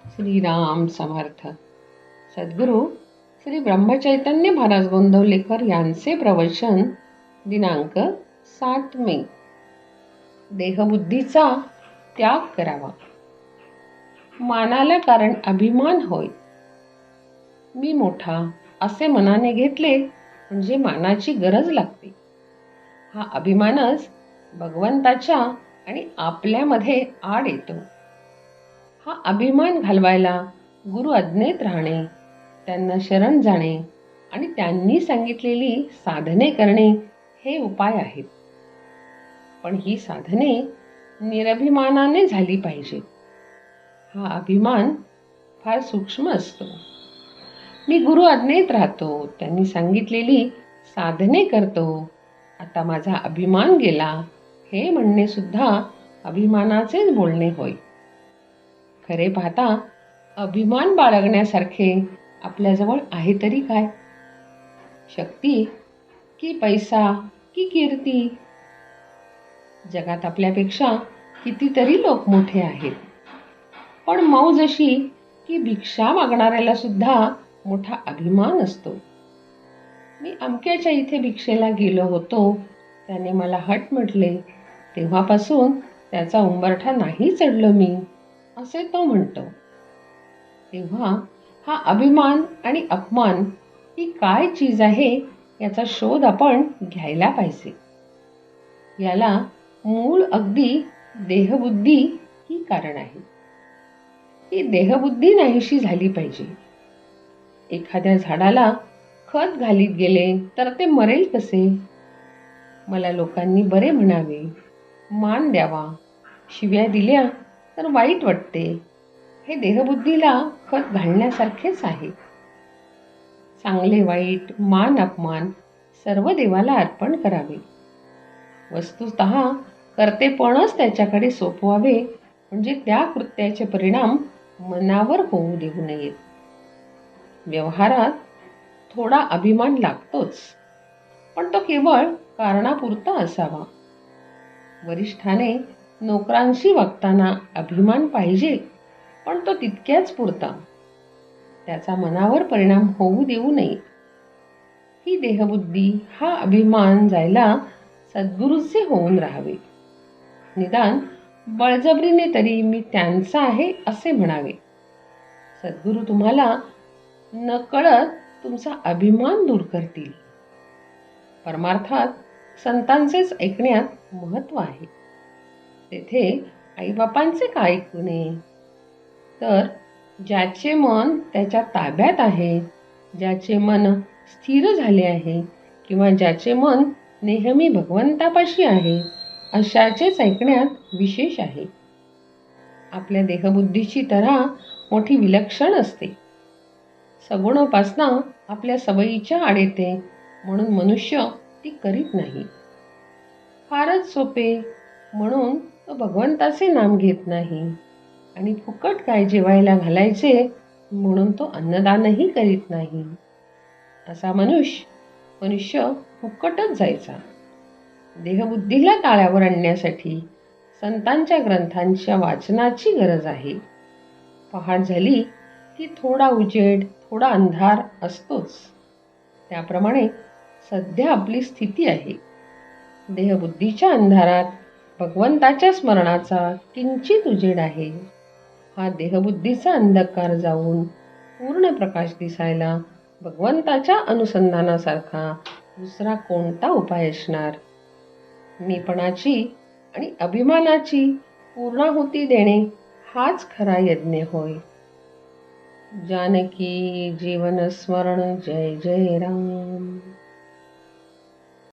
श्रीराम समर्थ. सद्गुरू श्री ब्रह्मचैतन्य महाराज गोंदवलेकर यांचे प्रवचन दिनांक 7 मे. देहबुद्धीचा त्याग करावा. मानाला कारण अभिमान होय. मी मोठा असे मनाने घेतले म्हणजे मानाची गरज लागते. हा अभिमानच भगवंताच्या आणि आपल्यामध्ये आड येतो. हा अभिमान घालवायला गुरु आज्ञेत राहणे, त्यांना शरण जाणे आणि त्यांनी सांगितलेली साधने करणे हे उपाय आहेत. पण ही साधने निरभिमानाने झाली पाहिजे. हा अभिमान फार सूक्ष्म असतो. मी गुरु आज्ञेत राहतो, त्यांनी सांगितलेली साधने करतो, आता माझा अभिमान गेला, हे म्हणणे सुद्धा अभिमानाचेच बोलणे होय. खरे पाहता अभिमान बाळगण्यासारखे आपल्याजवळ आहे तरी काय? शक्ती की पैसा की कीर्ती? जगात आपल्यापेक्षा कितीतरी लोक मोठे आहेत, पण मौज अशी की भिक्षा मागणाऱ्याला सुद्धा मोठा अभिमान असतो. मी अमक्याच्या इथे भिक्षेला गेलो होतो, त्याने मला हट म्हटले, तेव्हापासून त्याचा उंबरठा नाही चढलो मी, असे तो म्हणतो. तेव्हा हा अभिमान आणि अपमान ही काय चीज आहे याचा शोध आपण घ्यायला पाहिजे. याला मूळ अगदी देहबुद्धी ही कारण आहे. ही देहबुद्धी नाहीशी झाली पाहिजे. एखाद्या झाडाला खत घालीत गेले तर ते मरेल कसे? मला लोकांनी बरे म्हणावे, मान द्यावा, शिव्या दिल्या तर वाईट वाटते, हे देहबुद्धीला खत घालण्यासारखेच आहे. चांगले वाईट, मान अपमान सर्व देवाला अर्पण करावे. वस्तुतः कर्तेपणच त्याच्याकडे सोपवावे, म्हणजे त्या कृत्याचे परिणाम मनावर होऊ देऊ नयेत. व्यवहारात थोडा अभिमान लागतोच, पण तो केवळ कारणापुरता असावा. वरिष्ठाने नोकरांशी वागताना अभिमान पाहिजे, पण तो तितक्याच पुरता. त्याचा मनावर परिणाम होऊ देऊ नये. ही देहबुद्धी, हा अभिमान जायला सद्गुरूचे होऊन राहावे. निदान बळजबरीने तरी मी त्यांचा आहे असे म्हणावे. सद्गुरू तुम्हाला नकळत तुमचा अभिमान दूर करतील. परमार्थात संतांचेच ऐकण्यात महत्त्व आहे. तेथे आईबापांचे का ऐकू नये? तर ज्याचे मन त्याच्या ताब्यात आहे, ज्याचे मन स्थिर झाले आहे किंवा ज्याचे मन नेहमी भगवंतापाशी आहे, अशाचेच ऐकण्यात विशेष आहे. आपल्या देहबुद्धीची तऱ्हा मोठी विलक्षण असते. सगुणोपासना आपल्या सवयीच्या आड येते, म्हणून मनुष्य ती करीत नाही. फारच सोपे म्हणून तो भगवंताचे नाम घेत नाही, आणि फुकट काय जेवायला घालायचे म्हणून तो अन्नदानही करीत नाही. असा मनुष्य फुकटच जायचा. देहबुद्धीला ताळ्यावर आणण्यासाठी संतांच्या ग्रंथांच्या वाचनाची गरज आहे. पहाट झाली की थोडा उजेड, थोडा अंधार असतोच. त्याप्रमाणे सध्या आपली स्थिती आहे. देहबुद्धीच्या अंधारात भगवंताच्या स्मरणाचा किंचित उजेड आहे. हा देहबुद्धीचा अंधकार जाऊन पूर्ण प्रकाश दिसायला भगवंताच्या अनुसंधानासारखा दुसरा कोणता उपाय असणार? मीपणाची आणि अभिमानाची पूर्णाहुती देणे हाच खरा यज्ञ होय. जानकी जीवन स्मरण. जय जय राम.